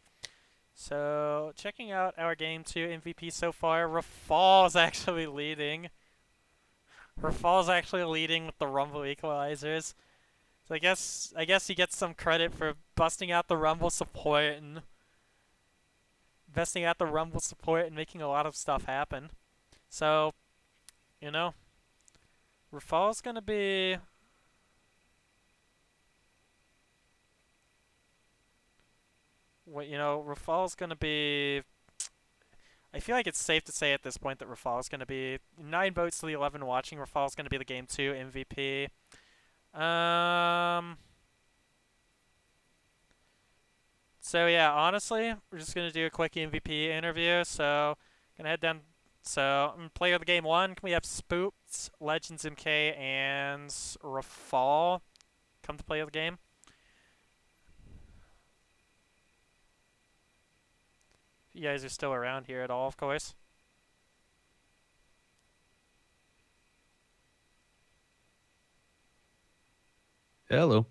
So, checking out our Game 2 MVP so far, Rafal's actually leading. Rafal's actually leading with the Rumble equalizers. So I guess he gets some credit for busting out the Rumble support and making a lot of stuff happen. So, you know, Rafal's gonna be Rafal's gonna be. I feel like it's safe to say at this point that Rafal's gonna be 9 votes to the 11 watching. Rafal's gonna be the Game 2 MVP. So yeah, honestly, we're just gonna do a quick MVP interview. So, gonna head down. So, player of the game 1, we have Spooked, Legends MK, and Rafal come to play of the game. If you guys are still around here at all, of course. Hello.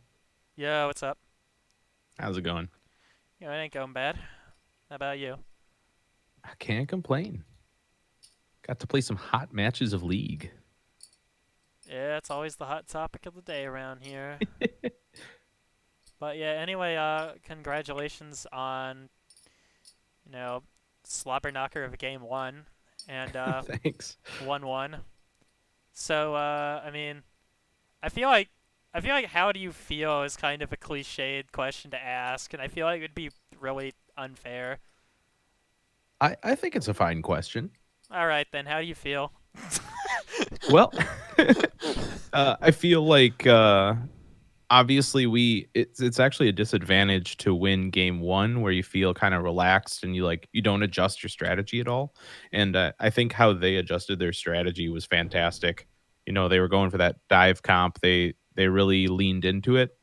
Yo, what's up? How's it going? It ain't going bad. How about you? I can't complain. Got to play some hot matches of League. Yeah, it's always the hot topic of the day around here. But yeah, anyway, congratulations on, slobber knocker of game 1 and Thanks. 1-1. So, I mean, I feel like how do you feel is kind of a cliched question to ask, and I feel like it would be really unfair. I think it's a fine question. All right, then, how do you feel? Well, I feel like obviously it's actually a disadvantage to win game 1 where you feel kind of relaxed and you don't adjust your strategy at all. And I think how they adjusted their strategy was fantastic. They were going for that dive comp. They really leaned into it.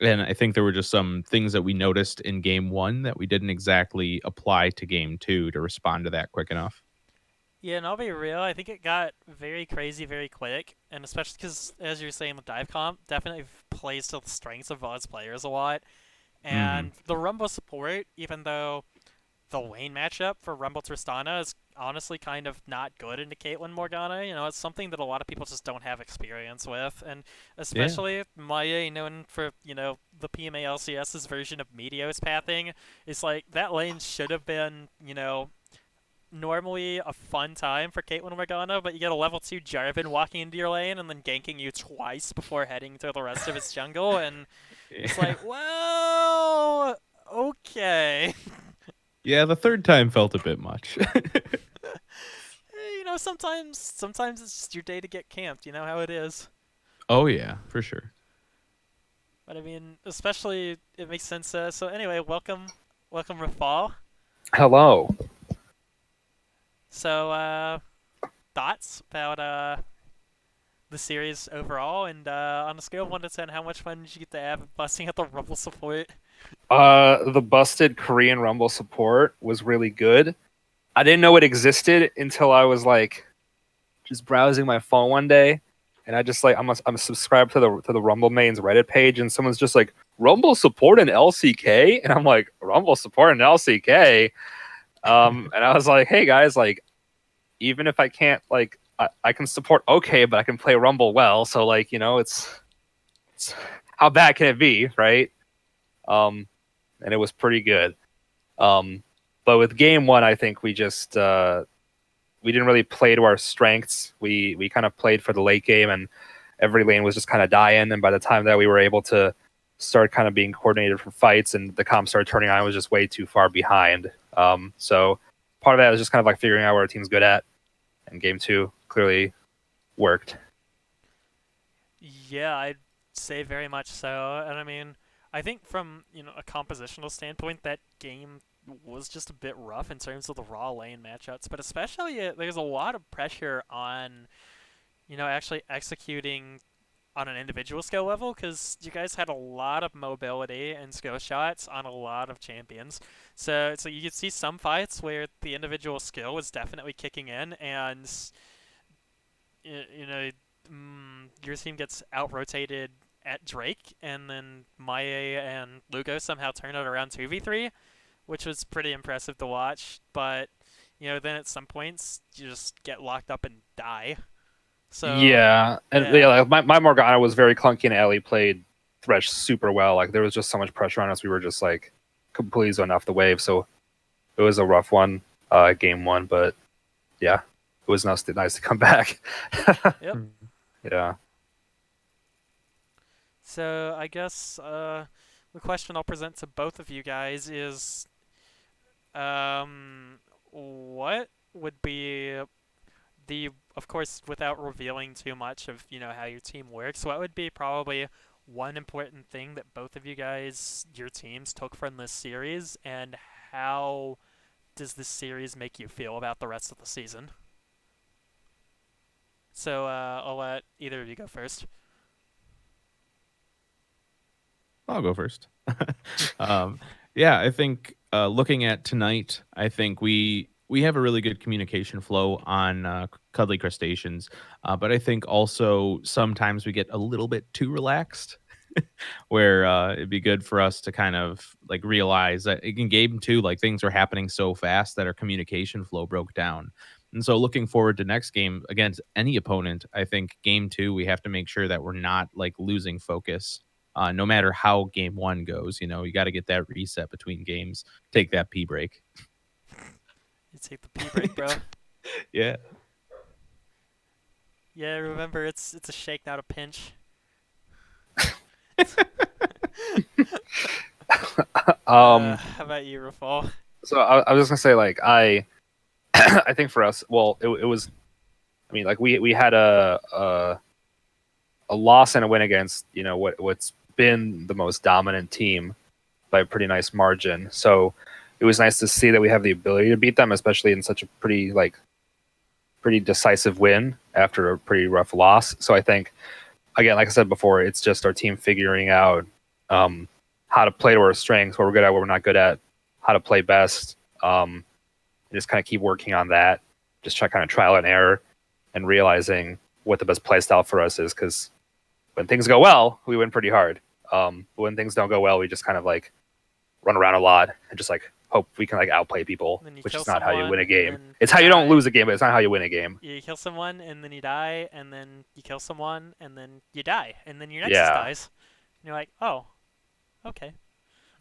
And I think there were just some things that we noticed in game 1 that we didn't exactly apply to game 2 to respond to that quick enough. Yeah, and I'll be real, I think it got very crazy very quick, and especially because, as you were saying, the dive comp definitely plays to the strengths of VAH's players a lot. And the Rumble support, even though the lane matchup for Rumble Tristana is honestly kind of not good into Caitlyn Morgana. It's something that a lot of people just don't have experience with, and especially Maya, known for the PMA LCS's version of Meteos pathing, is like that lane should have been normally a fun time for Caitlyn Morgana, but you get a level 2 Jarvan walking into your lane and then ganking you twice before heading to the rest of its jungle, and it's like, well, okay. Yeah, the third time felt a bit much. Sometimes it's just your day to get camped. You know how it is. Oh yeah, for sure. But I mean, especially it makes sense. So anyway, welcome, Rafal. Hello. So thoughts about the series overall, and on a scale of 1 to 10, how much fun did you get to have busting out the Rumble support? The busted Korean Rumble support was really good. I didn't know it existed until I was like just browsing my phone one day, and I just like I'm subscribed to the Rumble mains Reddit page, and someone's just like Rumble support in LCK, and I'm like Rumble support in LCK, and I was like, hey guys, like even if I can't like I can support okay, but I can play Rumble well, so like it's how bad can it be, right? And it was pretty good. But with game one, I think we just we didn't really play to our strengths. We kind of played for the late game, and every lane was just kind of dying. And by the time that we were able to start kind of being coordinated for fights, and the comp started turning on, it was just way too far behind. So part of that was just kind of like figuring out what our team's good at. And game two clearly worked. Yeah, I'd say very much so. And I mean, I think from a compositional standpoint, that game was just a bit rough in terms of the raw lane matchups, but especially there's a lot of pressure on actually executing on an individual skill level, because you guys had a lot of mobility and skill shots on a lot of champions. So you could see some fights where the individual skill was definitely kicking in, and your team gets out-rotated at Drake, and then Maya and Lugo somehow turn it around 2v3, which was pretty impressive to watch. But then at some points you just get locked up and die. So yeah, and like my Morgana was very clunky, and Ellie played Thresh super well. Like there was just so much pressure on us, we were just like completely zoned off the wave. So it was a rough one, game one, but yeah, it was nice to come back. Yep. Yeah. So I guess the question I'll present to both of you guys is, what would be of course, without revealing too much of how your team works, what would be probably one important thing that both of your teams took from this series, and how does this series make you feel about the rest of the season? So I'll let either of you go first. I'll go first. Yeah, I think looking at tonight, I think we have a really good communication flow on Cuddly Crustaceans, but I think also sometimes we get a little bit too relaxed, where it'd be good for us to kind of like realize that in game two, like things are happening so fast that our communication flow broke down. And so looking forward to next game against any opponent, I think game two, we have to make sure that we're not like losing focus. No matter how game one goes, you got to get that reset between games. Take that pee break. You take the pee break, bro. Yeah. Yeah, remember it's a shake, not a pinch. How about you, Rafal? So I was just gonna say, like, I I think for us, well, it was, I mean, like we had a loss and a win against what's been the most dominant team by a pretty nice margin. So it was nice to see that we have the ability to beat them, especially in such a pretty decisive win after a pretty rough loss. So I think, again, like I said before, it's just our team figuring out how to play to our strengths, what we're good at, what we're not good at, how to play best. Just kind of keep working on that. Just try kind of trial and error, and realizing what the best play style for us is. Because when things go well, we win pretty hard. When things don't go well, we just kind of like run around a lot, and just like hope we can like outplay people, And then you which kill is not how you win someone, a and game. then It's how you don't die. lose a game, but it's not how you win a game. You kill someone, and then you die, and then you kill someone, and then you die, and then your nexus Yeah. dies. And you're like, oh, okay.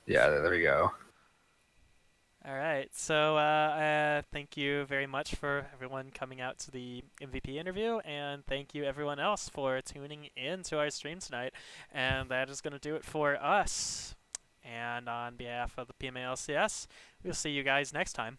Yeah, there we go. All right. So thank you very much for everyone coming out to the MVP interview, and thank you everyone else for tuning in to our stream tonight. And that is going to do it for us. And on behalf of the PMALCS, we'll see you guys next time.